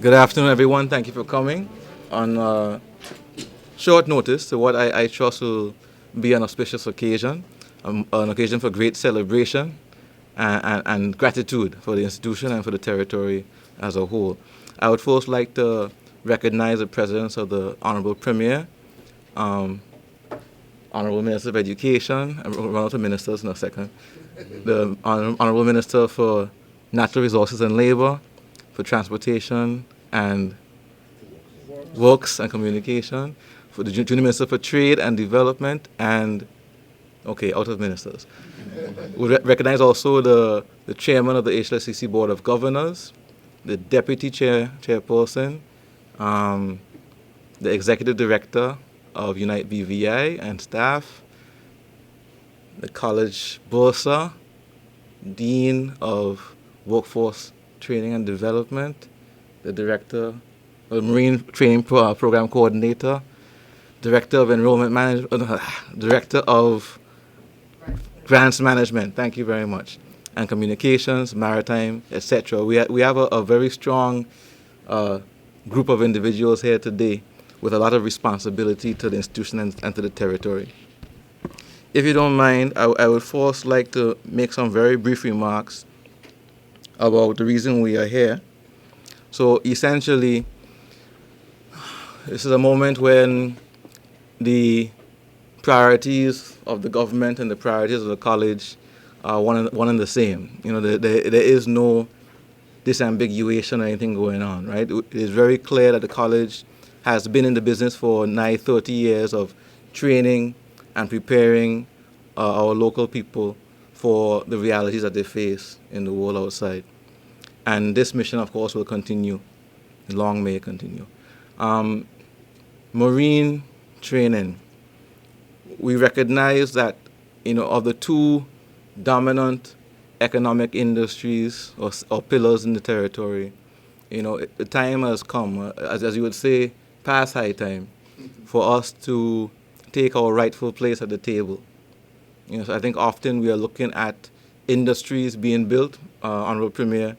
Good afternoon, everyone. Thank you for coming on short notice to what I trust will be an auspicious occasion, an occasion for great celebration and gratitude for the institution and for the territory as a whole. I would first like to recognize the presence of the Honorable Premier, Honorable Minister of Education, and run out of ministers in a second, the Honorable Minister for Natural Resources and Labor, for Transportation and Works and Communication, for the Junior Minister for Trade and Development, and, okay, out of ministers. We recognize also the Chairman of the HLSCC Board of Governors, the Deputy Chairperson, the Executive Director of Unite BVI and staff, the College Bursar, Dean of Workforce Training and Development, the Director of Marine Training Program Coordinator, Director of Enrollment Management, Director of Grants Management, thank you very much, and Communications, Maritime, etc. We have a very strong group of individuals here today with a lot of responsibility to the institution and to the territory. If you don't mind, I would first like to make some very brief remarks about the reason we are here. So essentially, this is a moment when the priorities of the government and the priorities of the college are one and the same. You know, there is no disambiguation or anything going on, right? It is very clear that the college has been in the business for nigh 30 years of training and preparing our local people for the realities that they face in the world outside. And this mission, of course, will continue. Long may it continue. Marine training. We recognize that, you know, of the two dominant economic industries or pillars in the territory, you know, the time has come, as you would say, past high time, for us to take our rightful place at the table. You know, so I think often we are looking at industries being built, Honorable Premier,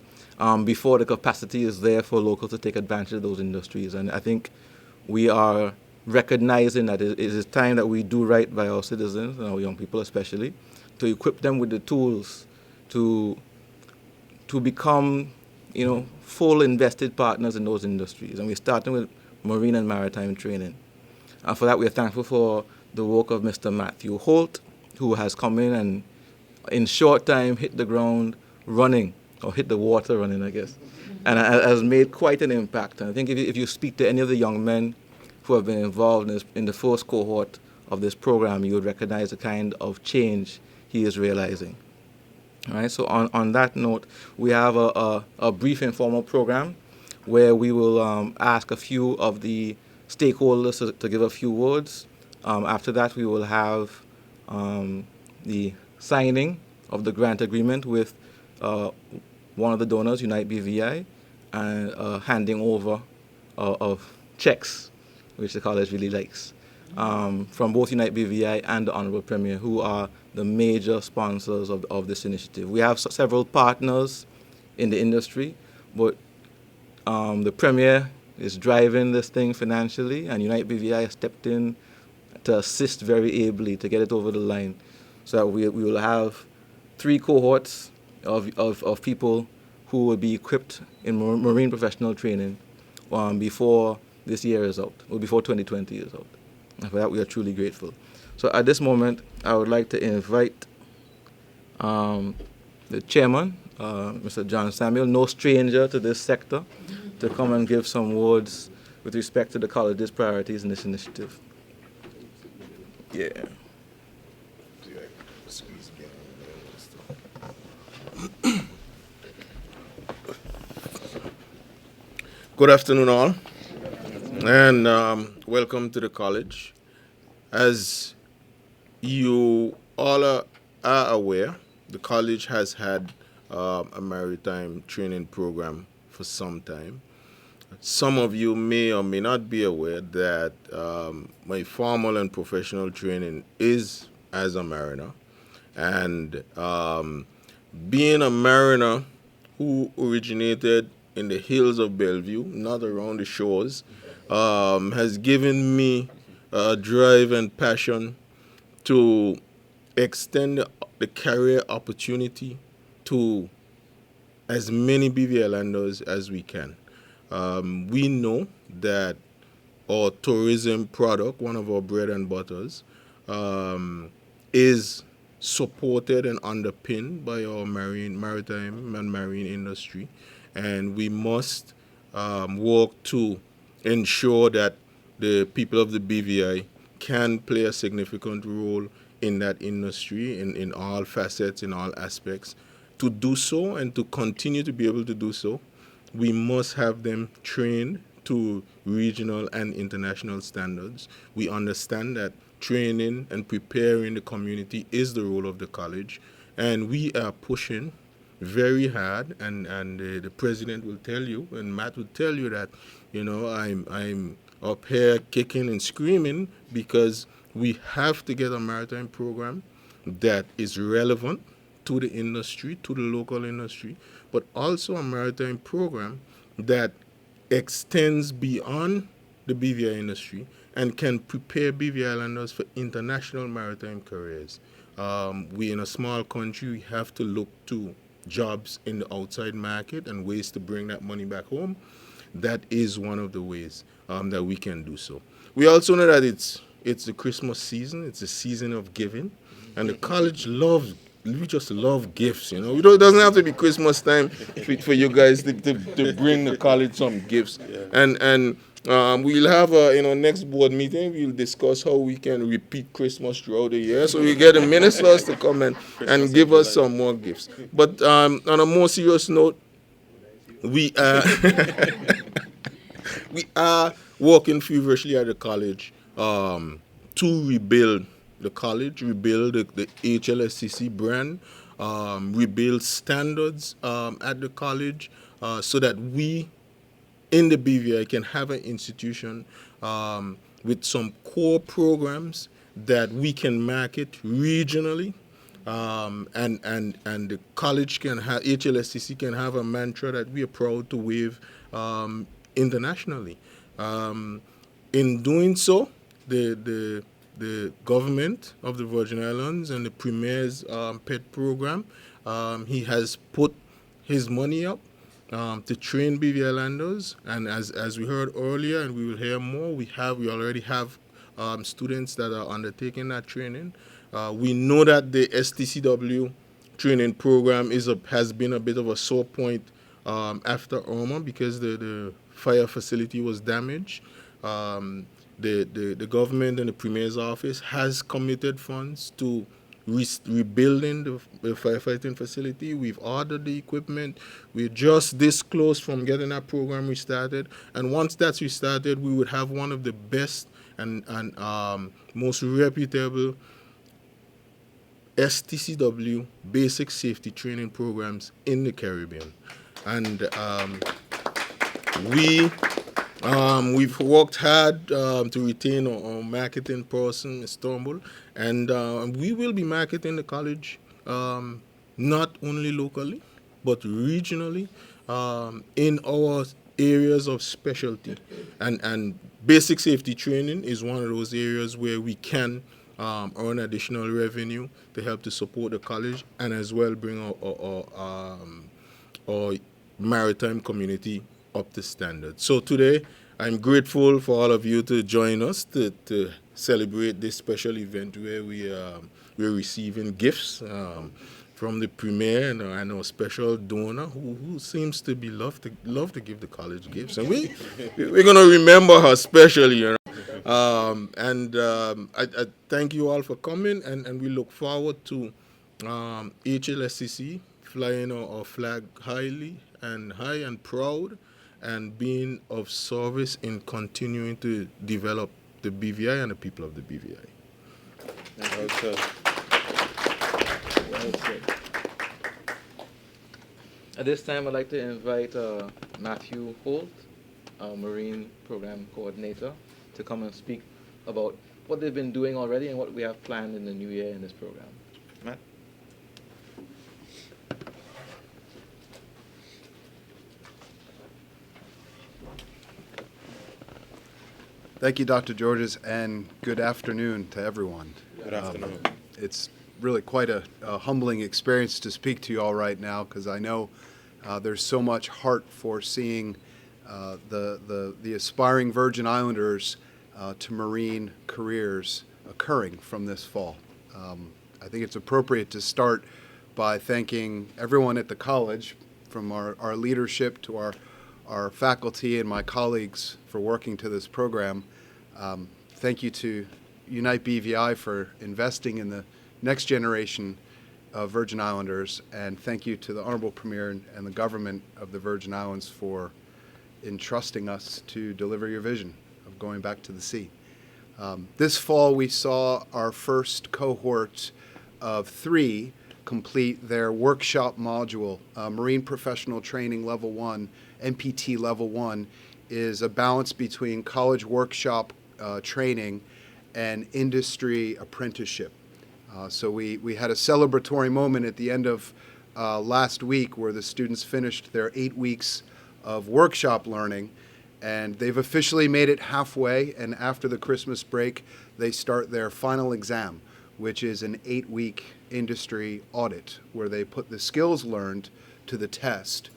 before the capacity is there for locals to take advantage of those industries. And I think we are recognizing that it is time that we do right by our citizens, and our young people especially, to equip them with the tools to become, you know, full invested partners in those industries. And we're starting with marine and maritime training. And for that, we are thankful for the work of Mr. Matthew Holt, who has come in and short time hit the ground running, or hit the water running, I guess, and has made quite an impact. And I think if you speak to any of the young men who have been involved in the first cohort of this program, you would recognize the kind of change he is realizing. All right, so on that note, we have a brief informal program where we will ask a few of the stakeholders to give a few words. After that, we will have the signing of the grant agreement with one of the donors, Unite BVI, and handing over of checks, which the college really likes, from both Unite BVI and the Honorable Premier, who are the major sponsors of this initiative. We have several partners in the industry, but the Premier is driving this thing financially, and Unite BVI has stepped in to assist very ably to get it over the line, so that we will have 3 cohorts of people who will be equipped in marine professional training before this year is out, or before 2020 is out. And for that, we are truly grateful. So at this moment, I would like to invite the chairman, Mr. John Samuel, no stranger to this sector, to come and give some words with respect to the college's priorities in this initiative. Yeah. Good afternoon, all, and welcome to the college. As you all are aware, the college has had a maritime training program for some time. Some of you may or may not be aware that my formal and professional training is as a mariner, and being a mariner who originated in the hills of Bellevue, not around the shores, has given me a drive and passion to extend the career opportunity to as many BVI landers as we can. We know that our tourism product, one of our bread and butters, is supported and underpinned by our maritime and marine industry, and we must work to ensure that the people of the BVI can play a significant role in that industry in all facets, in all aspects. To do so and to continue to be able to do so, we must have them trained to regional and international standards. We understand that training and preparing the community is the role of the college, and we are pushing very hard, and the president will tell you, and Matt will tell you that, I'm up here kicking and screaming because we have to get a maritime program that is relevant to the industry, to the local industry, but also a maritime program that extends beyond the BVI industry and can prepare BVI islanders for international maritime careers. We, in a small country, we have to look to jobs in the outside market and ways to bring that money back home. That is one of the ways that we can do so. We also know that it's the Christmas season. It's a season of giving, and the college loves. We just love gifts, you know. It doesn't have to be Christmas time for you guys to bring the college some gifts. Yeah. And we'll have next board meeting. We'll discuss how we can repeat Christmas throughout the year. So we get the ministers to come and give us some more gifts. But on a more serious note, we we are working feverishly at the college to rebuild the college, rebuild the HLSCC brand, rebuild standards at the college, so that we in the BVI can have an institution with some core programs that we can market regionally, and the college can have, HLSCC can have a mantra that we are proud to wave internationally. In doing so, the government of the Virgin Islands and the Premier's PET program, he has put his money up to train BVI landers, and as we heard earlier, and we will hear more, we already have students that are undertaking that training. We know that the STCW training program has been a bit of a sore point after Irma, because the fire facility was damaged. The government and the Premier's office has committed funds to rebuilding the firefighting facility. We've ordered the equipment. We're just this close from getting that program restarted. And once that's restarted, we would have one of the best and most reputable STCW basic safety training programs in the Caribbean. And we've worked hard to retain our marketing person, Istanbul, and we will be marketing the college not only locally, but regionally in our areas of specialty. And basic safety training is one of those areas where we can earn additional revenue to help to support the college and as well bring our maritime community up to standard. So today, I'm grateful for all of you to join us to celebrate this special event where we're receiving gifts from the Premier and our special donor who seems to be love to give the college gifts, and we're gonna remember her specially, you know. I thank you all for coming, and we look forward to HLSCC flying our flag high and proud, and being of service in continuing to develop the BVI and the people of the BVI. Well said. Well said. At this time, I'd like to invite Matthew Holt, our Marine Program Coordinator, to come and speak about what they've been doing already and what we have planned in the new year in this program. Matt? Thank you, Dr. Georges, and good afternoon to everyone. Good afternoon. It's really quite a humbling experience to speak to you all right now, because I know there's so much heart for seeing the aspiring Virgin Islanders to marine careers occurring from this fall. I think it's appropriate to start by thanking everyone at the college, from our leadership to our faculty and my colleagues, for working to this program. Thank you to Unite BVI for investing in the next generation of Virgin Islanders, and thank you to the Honorable Premier and the government of the Virgin Islands for entrusting us to deliver your vision of going back to the sea. This fall we saw our first cohort of 3 complete their workshop module. Marine Professional Training Level 1, MPT Level 1, is a balance between college workshop training and industry apprenticeship. So we had a celebratory moment at the end of last week where the students finished their 8 weeks of workshop learning, and they've officially made it halfway, and after the Christmas break they start their final exam, which is an 8-week industry audit where they put the skills learned to the test.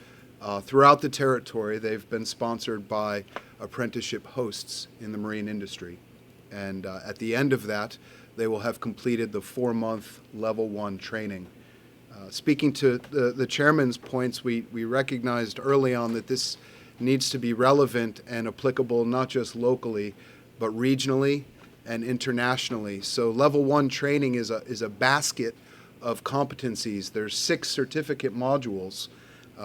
Throughout the territory, they've been sponsored by apprenticeship hosts in the marine industry. And at the end of that, they will have completed the 4-month Level 1 training. Speaking to the chairman's points, we recognized early on that this needs to be relevant and applicable not just locally, but regionally and internationally. So Level 1 training is a basket of competencies. There's 6 certificate modules.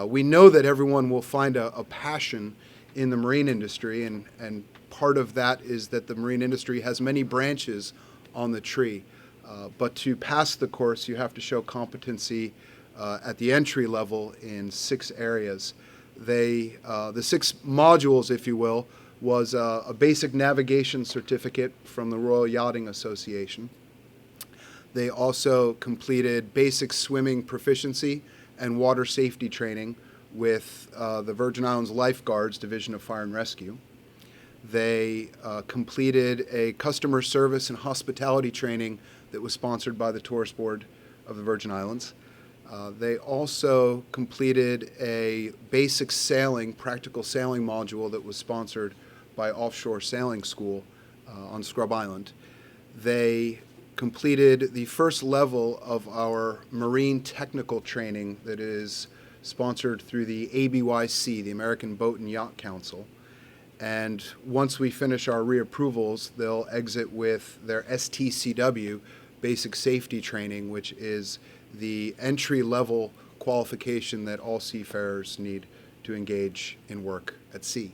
We know that everyone will find a passion in the marine industry, and part of that is that the marine industry has many branches on the tree. But to pass the course, you have to show competency at the entry level in 6 areas. The 6 modules, if you will, was a basic navigation certificate from the Royal Yachting Association. They also completed basic swimming proficiency and water safety training with the Virgin Islands Lifeguards Division of Fire and Rescue. They completed a customer service and hospitality training that was sponsored by the Tourist Board of the Virgin Islands. They also completed a basic sailing, practical sailing module that was sponsored by Offshore Sailing School on Scrub Island. They completed the first level of our marine technical training that is sponsored through the ABYC, the American Boat and Yacht Council. And once we finish our reapprovals, they'll exit with their STCW, basic safety training, which is the entry-level qualification that all seafarers need to engage in work at sea.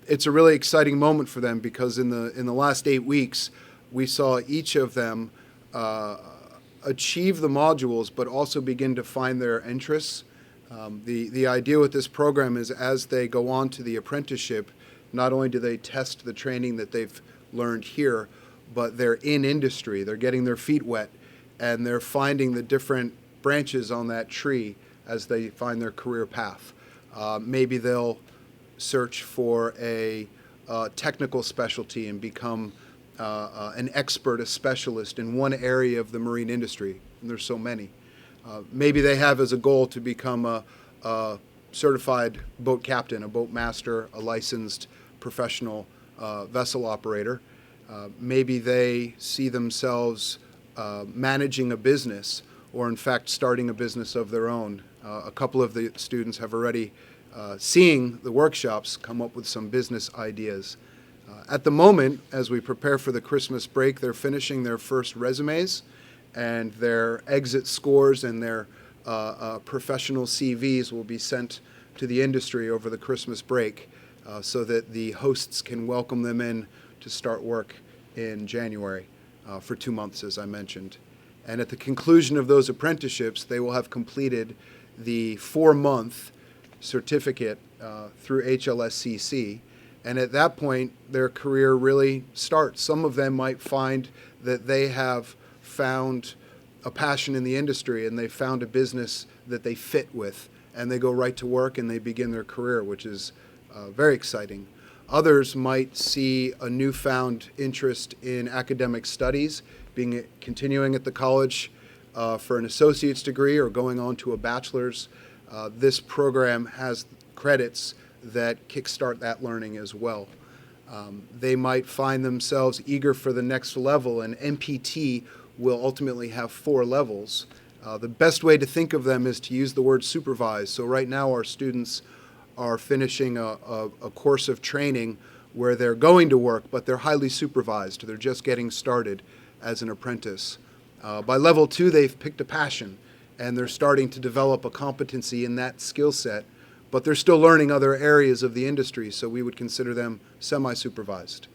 It's a really exciting moment for them, because in the last 8 weeks, we saw each of them achieve the modules, but also begin to find their interests. The idea with this program is, as they go on to the apprenticeship, not only do they test the training that they've learned here, but they're in industry, they're getting their feet wet, and they're finding the different branches on that tree as they find their career path. Maybe they'll search for a technical specialty and become an expert, a specialist in one area of the marine industry, and there's so many. Maybe they have as a goal to become a certified boat captain, a boat master, a licensed professional vessel operator. Maybe they see themselves managing a business, or in fact starting a business of their own. A couple of the students have already, seeing the workshops, come up with some business ideas. At the moment, as we prepare for the Christmas break, they're finishing their first resumes, and their exit scores and their professional CVs will be sent to the industry over the Christmas break, so that the hosts can welcome them in to start work in January for 2 months, as I mentioned. And at the conclusion of those apprenticeships, they will have completed the 4-month certificate through HLSCC. And at that point, their career really starts. Some of them might find that they have found a passion in the industry, and they found a business that they fit with, and they go right to work and they begin their career, which is very exciting. Others might see a newfound interest in academic studies, continuing at the college for an associate's degree or going on to a bachelor's. This program has credits that kickstart that learning as well. They might find themselves eager for the next level, and MPT will ultimately have 4 levels. The best way to think of them is to use the word supervised. So right now our students are finishing a course of training where they're going to work, but they're highly supervised. They're just getting started as an apprentice. By level 2, they've picked a passion, and they're starting to develop a competency in that skill set, but they're still learning other areas of the industry, so we would consider them semi-supervised.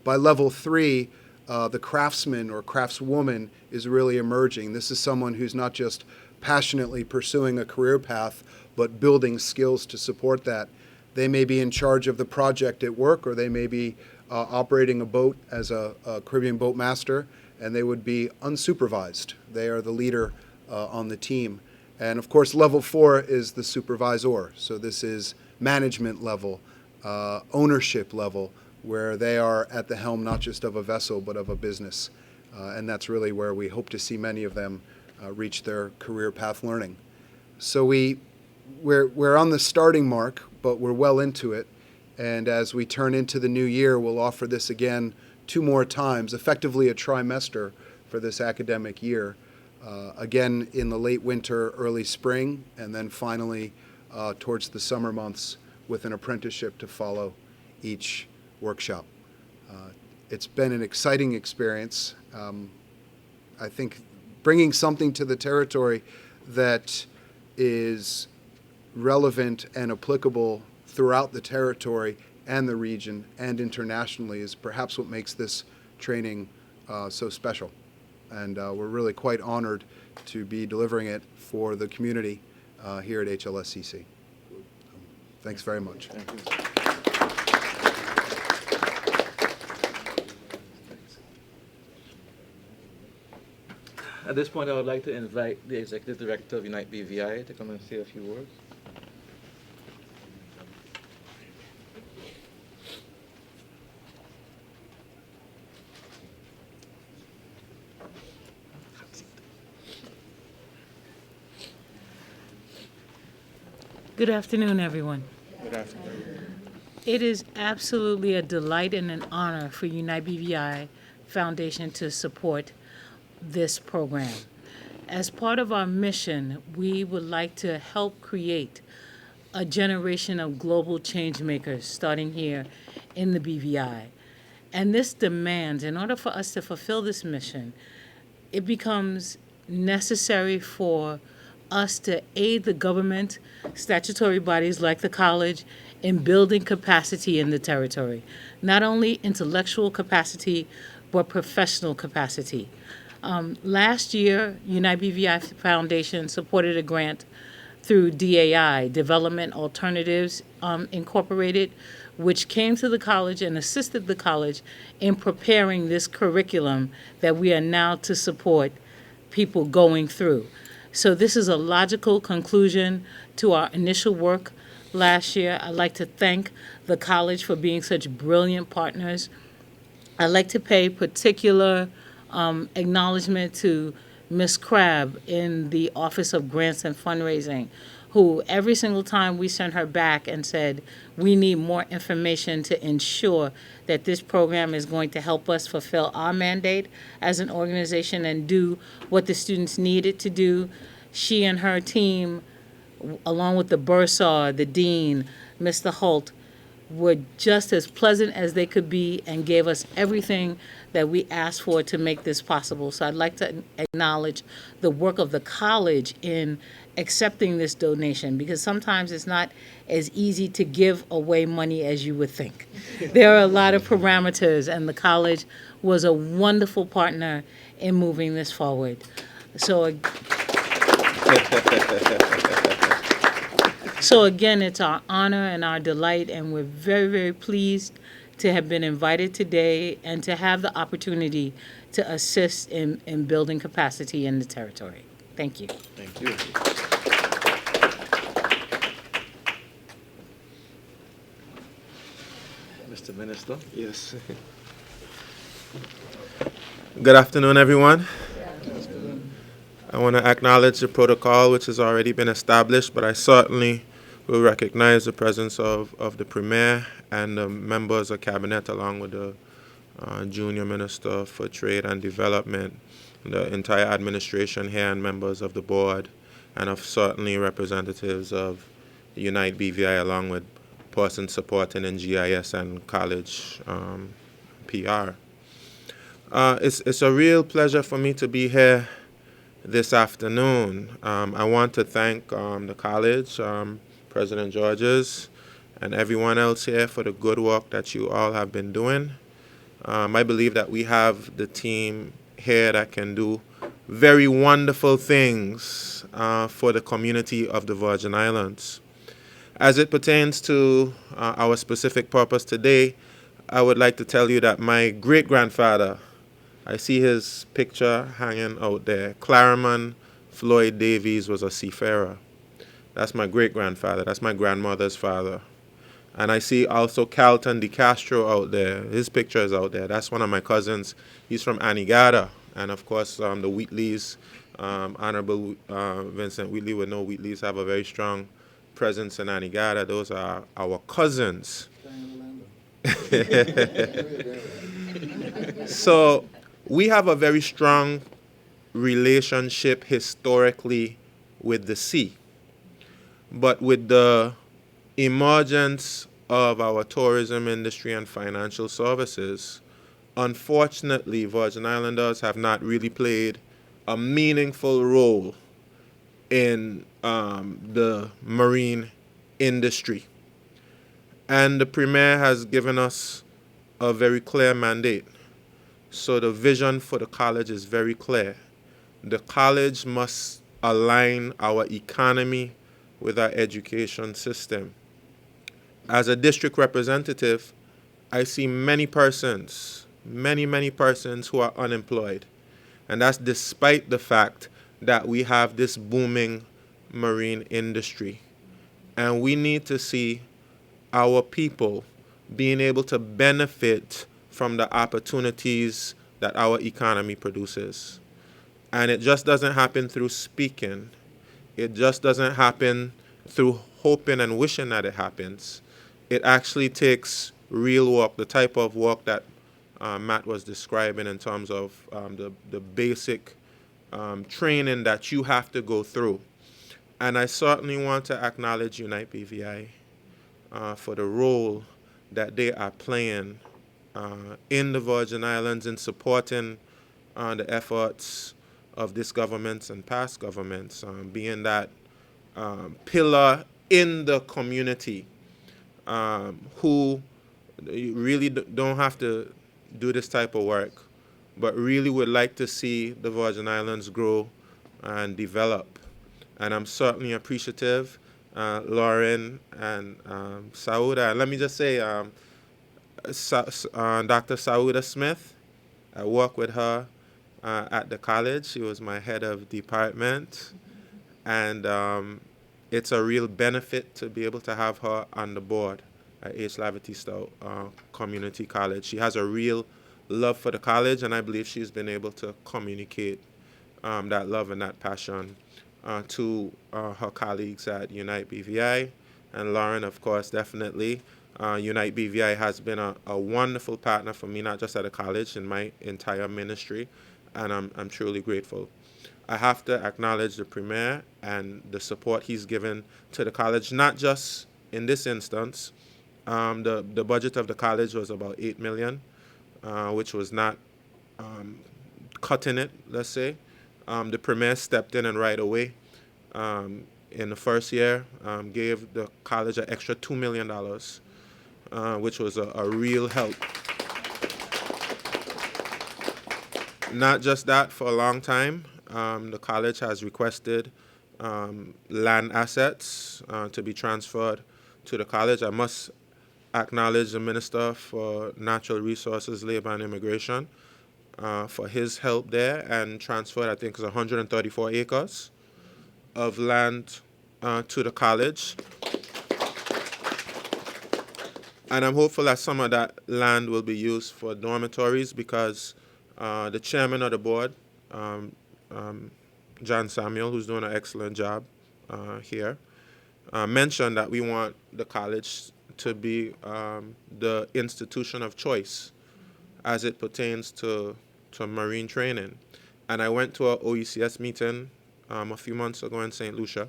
By level 3, the craftsman or craftswoman is really emerging. This is someone who's not just passionately pursuing a career path, but building skills to support that. They may be in charge of the project at work, or they may be operating a boat as a Caribbean boat master, and they would be unsupervised. They are the leader on the team. And of course, level 4 is the supervisor. So this is management level, ownership level, where they are at the helm not just of a vessel, but of a business. And that's really where we hope to see many of them reach their career path learning. So we're on the starting mark, but we're well into it. And as we turn into the new year, we'll offer this again 2 more times, effectively a trimester for this academic year. Again in the late winter, early spring, and then finally towards the summer months with an apprenticeship to follow each workshop. It's been an exciting experience. I think bringing something to the territory that is relevant and applicable throughout the territory and the region and internationally is perhaps what makes this training so special. And we're really quite honored to be delivering it for the community here at HLSCC. Thanks very much. Thank you. At this point, I would like to invite the Executive Director of Unite BVI to come and say a few words. Good afternoon, everyone. Good afternoon. It is absolutely a delight and an honor for Unite BVI Foundation to support this program. As part of our mission, we would like to help create a generation of global change makers starting here in the BVI. And this demands, in order for us to fulfill this mission, it becomes necessary for us to aid the government, statutory bodies like the college, in building capacity in the territory. Not only intellectual capacity, but professional capacity. Last year, Unite BVI Foundation supported a grant through DAI, Development Alternatives Incorporated, which came to the college and assisted the college in preparing this curriculum that we are now to support people going through. So this is a logical conclusion to our initial work last year. I'd like to thank the college for being such brilliant partners. I'd like to pay particular acknowledgement to Ms. Crabb in the Office of Grants and Fundraising, who every single time we sent her back and said, we need more information to ensure that this program is going to help us fulfill our mandate as an organization and do what the students need it to do. She and her team, along with the bursar, the dean, Mr. Holt, were just as pleasant as they could be and gave us everything that we asked for to make this possible. So I'd like to acknowledge the work of the college in accepting this donation, because sometimes it's not as easy to give away money as you would think. There are a lot of parameters, and the college was a wonderful partner in moving this forward. So again, it's our honor and our delight, and we're very, very pleased to have been invited today and to have the opportunity to assist in building capacity in the territory. Thank you. Thank you. Mr. Mr. Minister. Yes. Good afternoon, everyone. I want to acknowledge the protocol which has already been established, but I certainly will recognize the presence of the Premier and the members of Cabinet, along with the Junior Minister for Trade and Development, the entire administration here, and members of the board, and of certainly representatives of the Unite BVI, along with persons supporting in GIS and college PR. It's a real pleasure for me to be here this afternoon. I want to thank the college, President Georges, and everyone else here for the good work that you all have been doing. I believe that we have the team here that can do very wonderful things for the community of the Virgin Islands. As it pertains to our specific purpose today, I would like to tell you that my great-grandfather, I see his picture hanging out there, Clariman Floyd Davies, was a seafarer. That's my great-grandfather. That's my grandmother's father. And I see also Carlton De Castro out there. His picture is out there. That's one of my cousins. He's from Anegada. And, of course, the Wheatleys, Honorable Vincent Wheatley would know Wheatleys have a very strong presence in Anegada. Those are our cousins. So we have a very strong relationship historically with the sea. But with the emergence of our tourism industry and financial services, unfortunately, Virgin Islanders have not really played a meaningful role in the marine industry. And the Premier has given us a very clear mandate. So the vision for the college is very clear. The college must align our economy with our education system. As a district representative, I see many persons who are unemployed. And that's despite the fact that we have this booming marine industry. And we need to see our people being able to benefit from the opportunities that our economy produces. And it just doesn't happen through speaking. It just doesn't happen through hoping and wishing that it happens. It actually takes real work, the type of work that Matt was describing in terms of the basic training that you have to go through. And I certainly want to acknowledge Unite BVI for the role that they are playing in the Virgin Islands in supporting the efforts of this government and past governments, being that pillar in the community who really don't have to do this type of work, but really would like to see the Virgin Islands grow and develop. And I'm certainly appreciative, Lauren and Sauda. And let me just say, Dr. Sauda Smith, I work with her at the college. She was my head of department. And it's a real benefit to be able to have her on the board at H. Lavatista Community College. She has a real love for the college, and I believe she's been able to communicate that love and that passion to her colleagues at Unite BVI. And Lauren, of course, definitely. Unite BVI has been a wonderful partner for me, not just at the college, in my entire ministry, and I'm truly grateful. I have to acknowledge the Premier and the support he's given to the college, not just in this instance. The budget of the college was about $8 million, which was not cutting it, let's say. The Premier stepped in and right away in the first year gave the college an extra $2 million, which was a real help. Not just that, for a long time, the college has requested land assets to be transferred to the college. I must acknowledge the Minister for Natural Resources, Labor and Immigration for his help there, and transferred, I think, it's 134 acres of land to the college. And I'm hopeful that some of that land will be used for dormitories because the chairman of the board, um, um, John Samuel, who's doing an excellent job here, mentioned that we want the college to be the institution of choice as it pertains to marine training. And I went to a OECS meeting a few months ago in St. Lucia,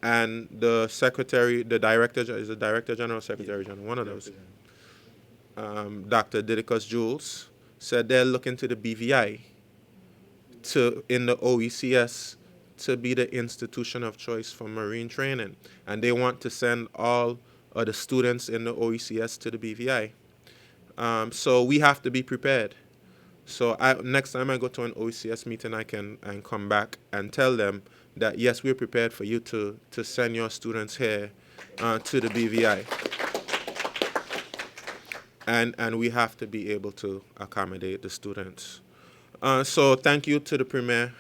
and the secretary, the director, is the director general, secretary general, one of those, Dr. Didicus Jules, said they're looking to the BVI in the OECS to be the institution of choice for marine training, and they want to send all of the students in the OECS to the BVI. So we have to be prepared. So next time I go to an OECS meeting, I can come back and tell them that yes, we're prepared for you to send your students here to the BVI, and we have to be able to accommodate the students. So thank you to the Premier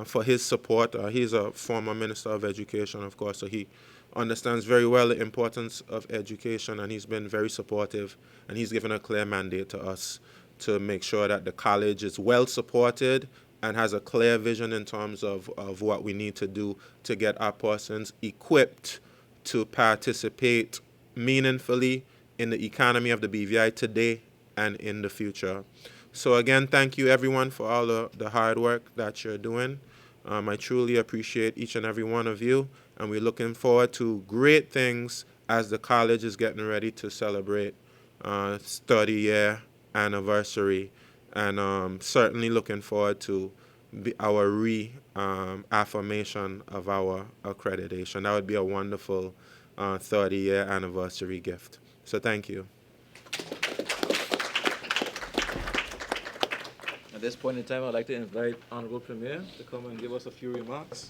for his support. He's a former Minister of Education, of course, so he understands very well the importance of education, and he's been very supportive, and he's given a clear mandate to us to make sure that the college is well supported and has a clear vision in terms of what we need to do to get our persons equipped to participate meaningfully in the economy of the BVI today and in the future. So again, thank you everyone for all the hard work that you're doing. I truly appreciate each and every one of you, and we're looking forward to great things as the college is getting ready to celebrate its 30-year anniversary, and certainly looking forward to our reaffirmation of our accreditation. That would be a wonderful 30-year anniversary gift. So thank you. At this point in time, I'd like to invite Honorable Premier to come and give us a few remarks.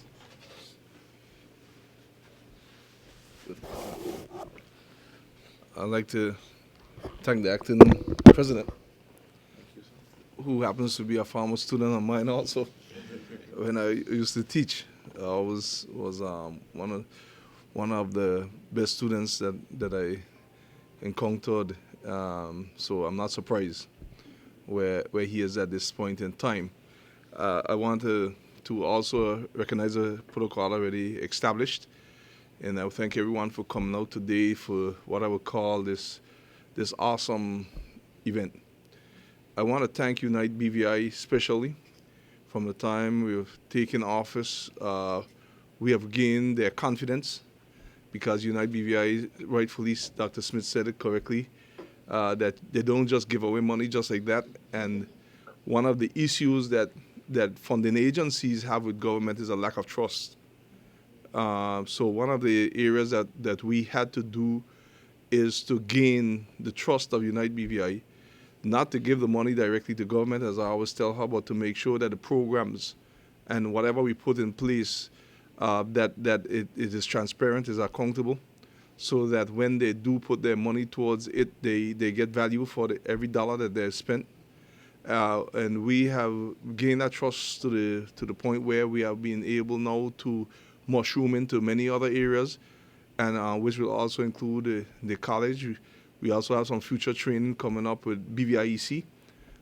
I'd like to thank the acting president, who happens to be a former student of mine also. When I used to teach, I was one of the best students that I encountered. So I'm not surprised where he is at this point in time. I want to also recognize a protocol already established, and I thank everyone for coming out today for what I would call this awesome event. I want to thank Unite BVI especially. From the time we've taken office, we have gained their confidence because Unite BVI, rightfully, Dr. Smith said it correctly, that they don't just give away money just like that. And one of the issues that funding agencies have with government is a lack of trust. So one of the areas that we had to do is to gain the trust of Unite BVI, not to give the money directly to government, as I always tell her, but to make sure that the programs and whatever we put in place, that it is transparent, is accountable, so that when they do put their money towards it, they get value for every dollar that they've spent. And we have gained that trust to the point where we have been able now to mushroom into many other areas, and which will also include the college. We also have some future training coming up with BVIEC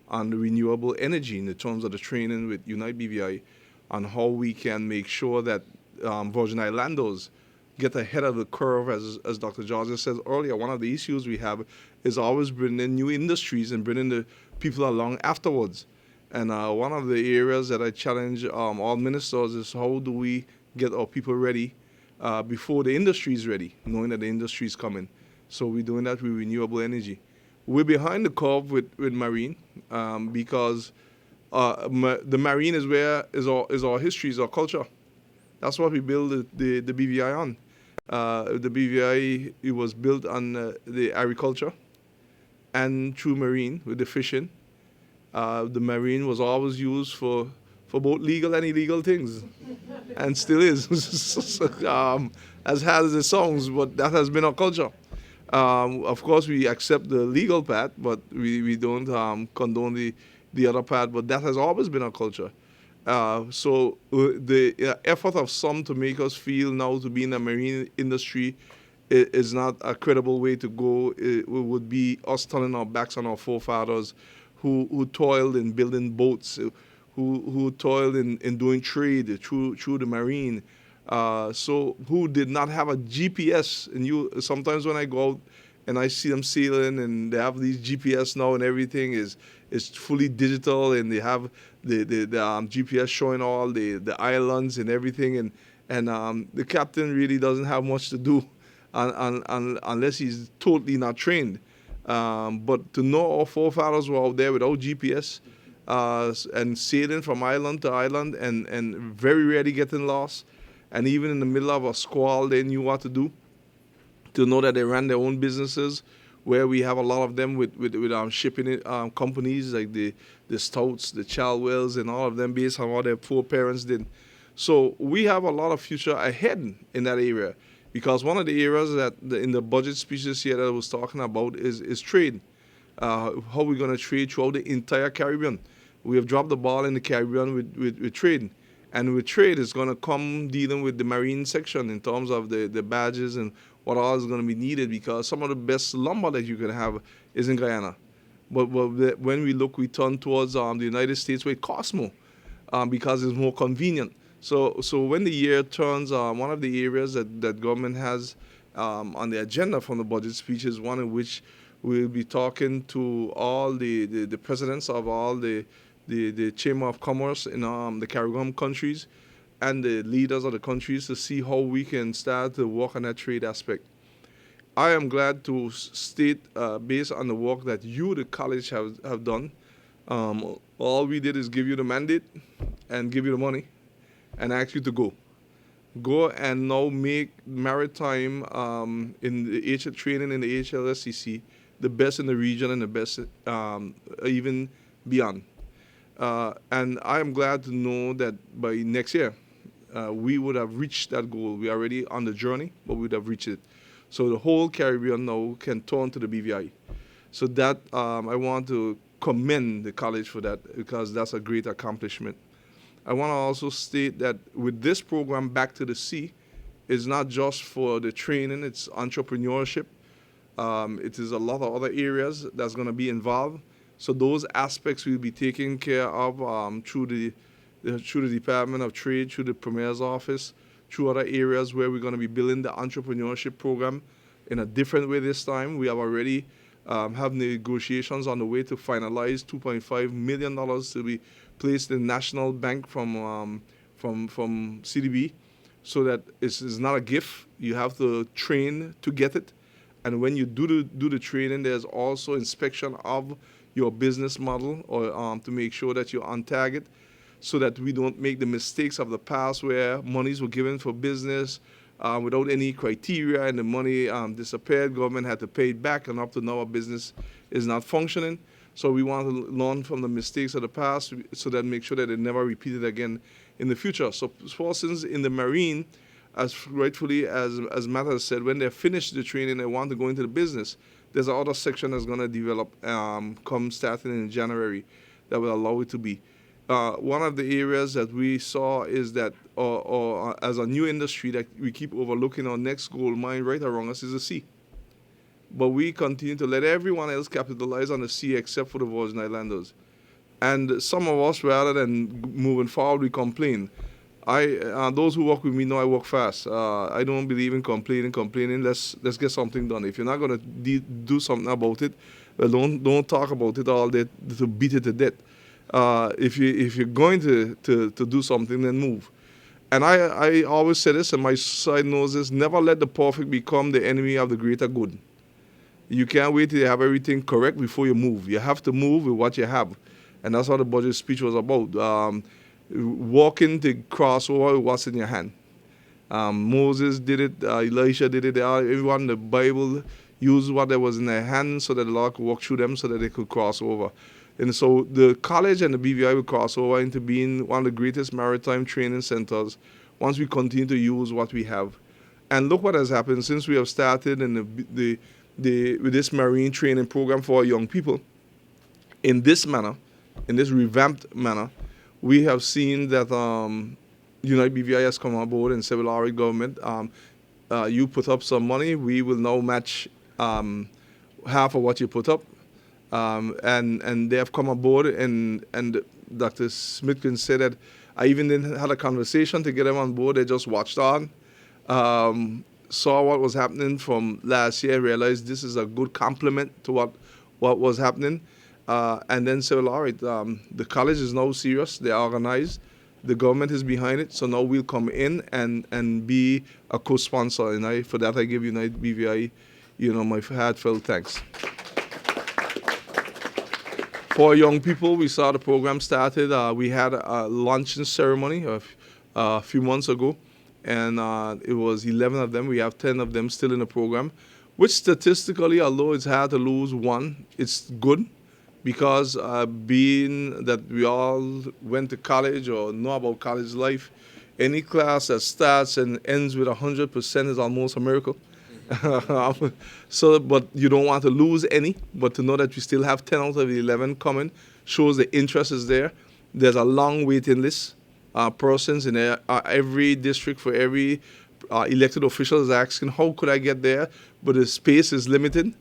on the renewable energy in the terms of the training with Unite BVI on how we can make sure that Virgin Islanders get ahead of the curve. As Dr. Georgia said earlier, one of the issues we have is always bringing in new industries and bringing the people along afterwards. And one of the areas that I challenge all ministers is how do we get our people ready before the industry is ready, knowing that the industry is coming. So we're doing that with renewable energy. We're behind the curve with marine because the marine is our history, is our culture. That's what we build the BVI on. The BVI, it was built on the agriculture and through marine with the fishing. The marine was always used for both legal and illegal things, and still is, as hard as it sounds, but that has been our culture. Of course, we accept the legal part, but we don't condone the other part, but that has always been our culture. So the effort of some to make us feel now to be in the marine industry is not a credible way to go. It would be us turning our backs on our forefathers who toiled in building boats, who toiled in doing trade through the marine. So who did not have a GPS. And sometimes when I go out and I see them sailing and they have these GPS now and everything is fully digital, and they have the GPS showing all the islands and everything, and the captain really doesn't have much to do unless he's totally not trained. But to know our forefathers were out there without GPS and sailing from island to island and very rarely getting lost, and even in the middle of a squall they knew what to do, to know that they ran their own businesses, where we have a lot of them with shipping companies like the Stouts, the Chalwells, and all of them based on what their foreparents did. So we have a lot of future ahead in that area, because one of the areas that in the budget speech this year that I was talking about is trade. How we're going to trade throughout the entire Caribbean. We have dropped the ball in the Caribbean with trade. And with trade, it's going to come dealing with the marine section in terms of the badges and what all is going to be needed, because some of the best lumber that you can have is in Guyana. But when we turn towards the United States, where it costs more because it's more convenient. So when the year turns, one of the areas that government has on the agenda from the budget speech is one in which we'll be talking to all the presidents of all the Chamber of Commerce in the Caribbean countries and the leaders of the countries to see how we can start to work on that trade aspect. I am glad to state, based on the work that you, the college, have done, all we did is give you the mandate and give you the money and ask you to go. Go and now make Maritime in the training in the HLSCC the best in the region and the best even beyond. And I am glad to know that by next year, we would have reached that goal. We are already on the journey, but we would have reached it. So the whole Caribbean now can turn to the BVI. So that I want to commend the college for that, because that's a great accomplishment. I want to also state that with this program, Back to the Sea, is not just for the training, it's entrepreneurship. It is a lot of other areas that's going to be involved. So those aspects will be taken care of through the Department of Trade, through the Premier's office, through other areas where we're going to be building the entrepreneurship program in a different way this time. We have already have negotiations on the way to finalize $2.5 million to be placed in the National Bank from CDB, so that it's not a gift. You have to train to get it. And when you do the training, there's also inspection of your business model, or to make sure that you're on target, so that we don't make the mistakes of the past where monies were given for business without any criteria, and the money disappeared. Government had to pay it back, and up to now, our business is not functioning. So we want to learn from the mistakes of the past, so that make sure that it never repeated again in the future. So persons in the Marine, as rightfully as Matt has said, when they finish the training, they want to go into the business. There's another section that's going to develop come starting in January that will allow it to be. One of the areas that we saw is that, or as a new industry that we keep overlooking, our next gold mine right around us is the sea. But we continue to let everyone else capitalize on the sea except for the Virgin Islanders. And some of us, rather than moving forward, we complain. Those who work with me know I work fast. I don't believe in complaining. Let's get something done. If you're not going to do something about it, well, don't talk about it all day to beat it to death. If you're going to do something, then move. And I always say this, and my side knows this: never let the perfect become the enemy of the greater good. You can't wait till you have everything correct before you move. You have to move with what you have. And that's what the budget speech was about. Walking to cross over what's in your hand. Moses did it, Elisha did it, everyone in the Bible used what there was in their hand so that the Lord could walk through them so that they could cross over. And so the college and the BVI will cross over into being one of the greatest maritime training centers once we continue to use what we have. And look what has happened since we have started in with this marine training program for our young people. In this manner, in this revamped manner, we have seen that United BVI has come on board and said, well, our government, you put up some money, we will now match half of what you put up. And they have come aboard, and Dr. Smith can say that I even didn't had a conversation to get them on board. They just watched on, saw what was happening from last year, realized this is a good complement to what was happening, and then said, well, all right, the college is now serious. They're organized. The government is behind it, so now we'll come in and be a co-sponsor. And for that, I give United BVI, my heartfelt thanks. For young people, we saw the program started. We had a luncheon ceremony a few months ago, and it was 11 of them. We have 10 of them still in the program, which statistically, although it's hard to lose one, it's good. Because being that we all went to college or know about college life, any class that starts and ends with 100% is almost a miracle. But you don't want to lose any, but to know that you still have 10 out of the 11 coming shows the interest is there. There's a long waiting list. Persons in every district for every elected official is asking, how could I get there? But the space is limited.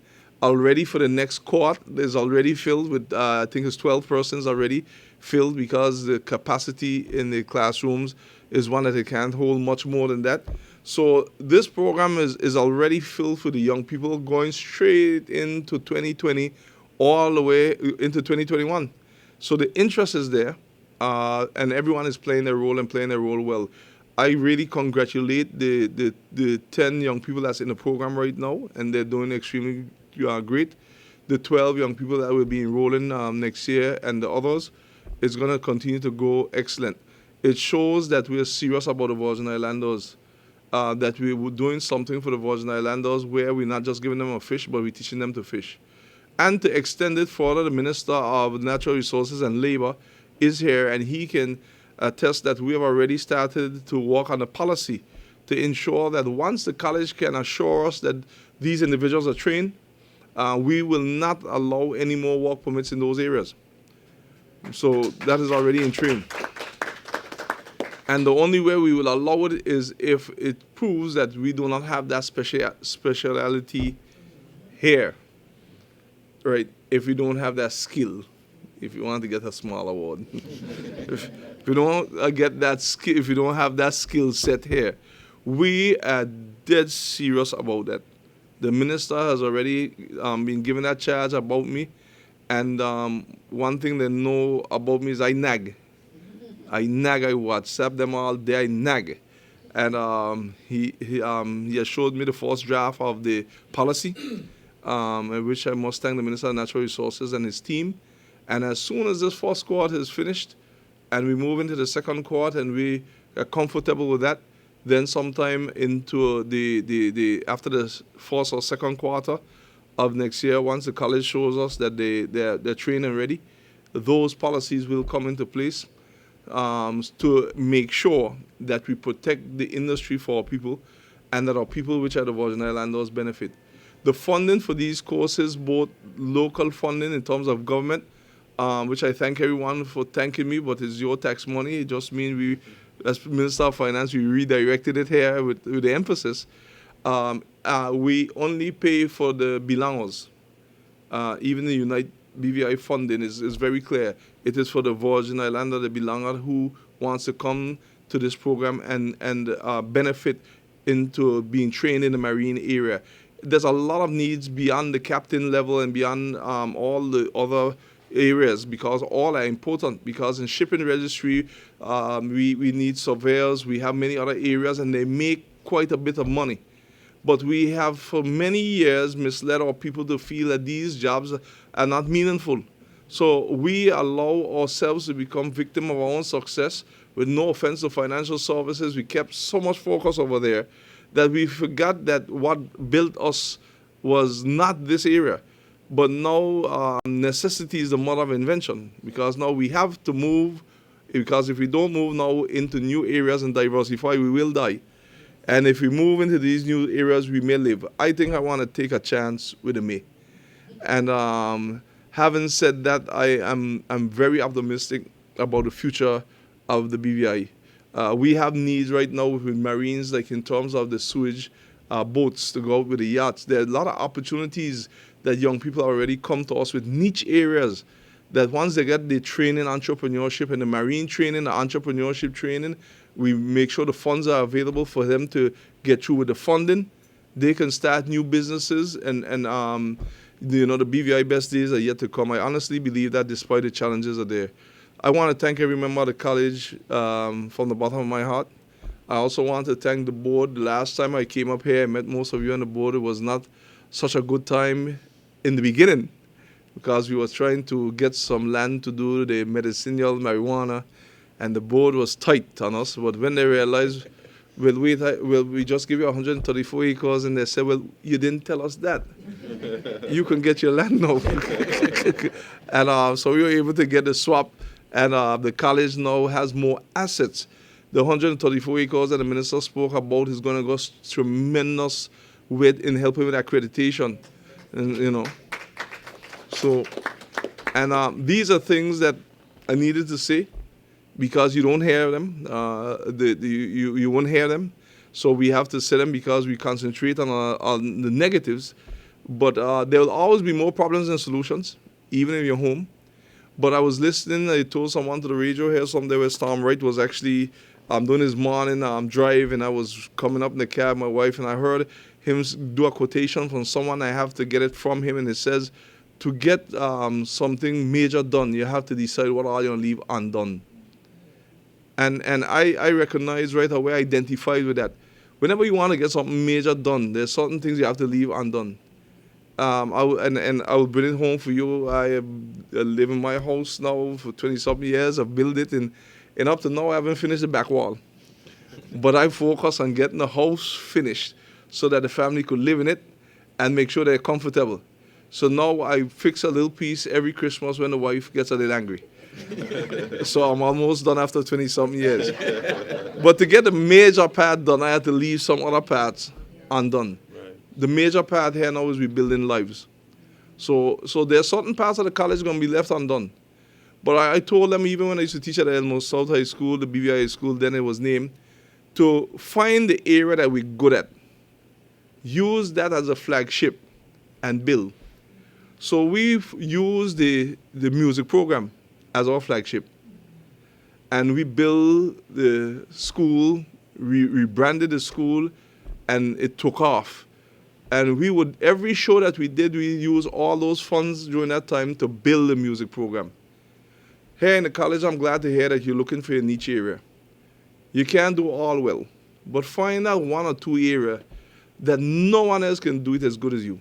Already for the next cohort, there's already filled with, I think it's 12 persons already filled, because the capacity in the classrooms is one that they can't hold much more than that. So this program is already filled for the young people, going straight into 2020 all the way into 2021. So the interest is there, and everyone is playing their role and playing their role well. I really congratulate the 10 young people that's in the program right now, and they're doing extremely great. The 12 young people that will be enrolling next year, and the others, is going to continue to go excellent. It shows that we are serious about the Virgin Islanders, that we were doing something for the Virgin Islanders where we're not just giving them a fish, but we're teaching them to fish. And to extend it further, the Minister of Natural Resources and Labor is here, and he can attest that we have already started to work on a policy to ensure that once the college can assure us that these individuals are trained, we will not allow any more work permits in those areas. So that is already in train. And the only way we will allow it is if it proves that we do not have that speciality here, right? If we don't have that skill, if you want to get a small award. if you don't get that skill, if you don't have that skill set here, we are dead serious about that. The minister has already been given that charge about me, and one thing they know about me is I nag. I WhatsApp them all day, I nag. And he assured me the first draft of the policy, in which I must thank the Minister of Natural Resources and his team. And as soon as this first quarter is finished, and we move into the second quarter, and we are comfortable with that, then sometime into the after the first or second quarter of next year, once the college shows us that they're trained and ready, those policies will come into place to make sure that we protect the industry for our people, and that our people, which are the Virgin Islanders, benefit. The funding for these courses, both local funding in terms of government, which I thank everyone for thanking me, but it's your tax money. It just means we, as Minister of Finance, we redirected it here with the emphasis. We only pay for the belongers. Even the United BVI funding is very clear. It is for the Virgin Islander, the belonger, who wants to come to this program and benefit into being trained in the marine area. There's a lot of needs beyond the captain level and beyond all the other areas, because all are important. Because in shipping registry, we need surveyors. We have many other areas, and they make quite a bit of money. But we have for many years misled our people to feel that these jobs are not meaningful. So we allow ourselves to become victim of our own success. With no offense to financial services, we kept so much focus over there that we forgot that what built us was not this area. But now necessity is the mother of invention, because now we have to move, because if we don't move now into new areas and diversify, we will die. And if we move into these new areas, we may live. I think I want to take a chance with the May. And having said that, I'm very optimistic about the future of the BVI. We have needs right now with Marines, like in terms of the sewage boats, to go out with the yachts. There are a lot of opportunities that young people already come to us with niche areas that once they get the training, entrepreneurship, and the marine training, the entrepreneurship training, we make sure the funds are available for them to get through with the funding. They can start new businesses, and the BVI best days are yet to come. I honestly believe that despite the challenges are there. I want to thank every member of the college from the bottom of my heart. I also want to thank the board. The last time I came up here, I met most of you on the board. It was not such a good time in the beginning because we were trying to get some land to do the medicinal marijuana, and the board was tight on us. But when they realized, we just give you 134 acres, and they said, well, you didn't tell us that. You can get your land now. And so we were able to get the swap, and the college now has more assets. The 134 acres that the minister spoke about is going to go tremendous weight in helping with accreditation, and So, and these are things that I needed to say because you don't hear them. You won't hear them. So we have to say them because we concentrate on the negatives. But there will always be more problems than solutions, even in your home. But I was listening. I told someone to the radio here someday where Storm Wright was actually doing his morning drive, and I was coming up in the cab, my wife, and I heard him do a quotation from someone. I have to get it from him, and it says, to get something major done, you have to decide what all you're going to leave undone. And I recognize right away, identified with that. Whenever you want to get something major done, there's certain things you have to leave undone. I will bring it home for you. I live in my house now for 20-something years. I've built it, and up to now, I haven't finished the back wall. But I focus on getting the house finished so that the family could live in it and make sure they're comfortable. So now I fix a little piece every Christmas when the wife gets a little angry. So I'm almost done after 20-something years. But to get the major part done, I had to leave some other parts undone. The major part here now is rebuilding lives. So there are certain parts of the college going to be left undone. But I told them, even when I used to teach at Elmo South High School, the BVI school, then it was named, to find the area that we're good at. Use that as a flagship and build. So we've used the music program as our flagship. And we built the school, we rebranded the school, and it took off. And we would, every show that we did, we used all those funds during that time to build the music program. Here in the college, I'm glad to hear that you're looking for a niche area. You can't do all well, but find out one or two areas that no one else can do it as good as you.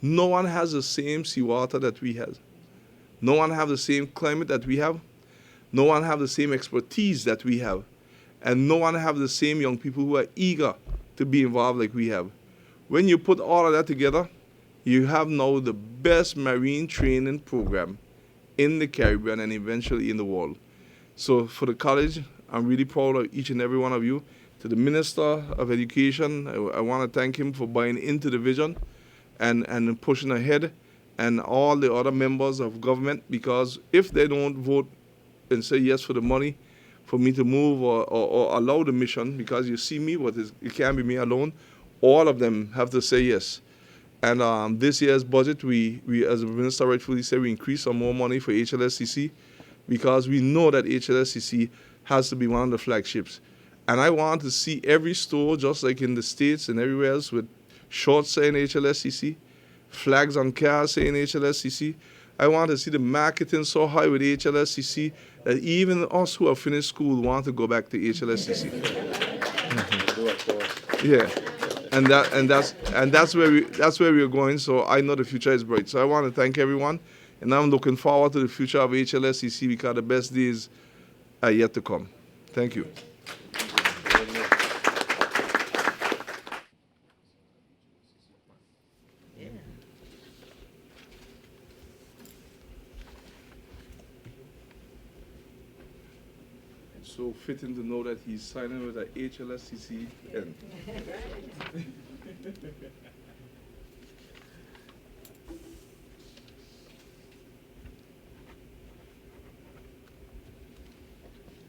No one has the same seawater that we have. No one has the same climate that we have. No one has the same expertise that we have. And no one has the same young people who are eager to be involved like we have. When you put all of that together, you have now the best marine training program in the Caribbean and eventually in the world. So for the college, I'm really proud of each and every one of you. To the Minister of Education, I want to thank him for buying into the vision and pushing ahead, and all the other members of government, because if they don't vote and say yes for the money for me to move or allow the mission, because you see me, it can't be me alone, all of them have to say yes. And this year's budget, we as the Minister rightfully said, we increased some more money for HLSCC because we know that HLSCC has to be one of the flagships. And I want to see every store, just like in the States and everywhere else, with shorts saying HLSCC, flags on cars saying HLSCC. I want to see the marketing so high with HLSCC that even us who have finished school want to go back to HLSCC. Yeah. And that's where we are going. So I know the future is bright. So I want to thank everyone, and I'm looking forward to the future of HLSCC because the best days are yet to come. Thank you. So fitting to know that he's signing with a HLSCC N.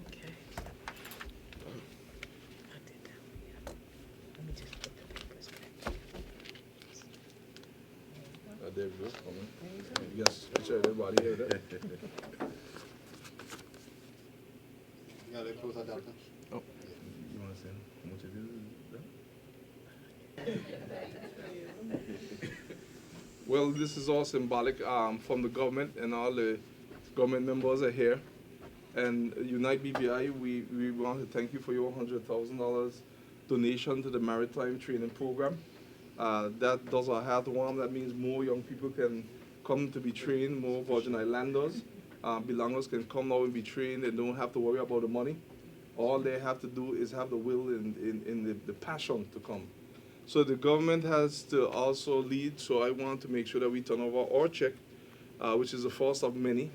Okay. I did that one, yeah. Let me just put the papers back. Yes, everybody here. Yeah, they close that down. Oh, you want to say how much it is? Well, this is all symbolic from the government, and all the government members are here. And Unite BVI, we want to thank you for your $100,000 donation to the Maritime training program. That does our heart warm. That means more young people can come to be trained, more Virgin Islanders, belongers can come now and be trained and don't have to worry about the money. All they have to do is have the will and the passion to come. So the government has to also lead, so I want to make sure that we turn over our check, which is the first of many,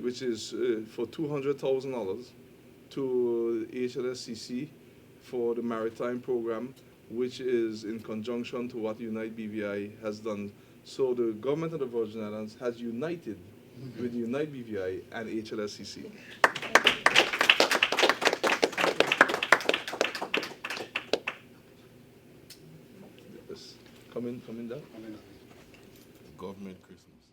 which is for $200,000 to HLSCC for the Maritime program, which is in conjunction to what Unite BVI has done. So the government of the Virgin Islands has united with Unite BVI and HLSCC. Yes. Come in down. Government Christmas.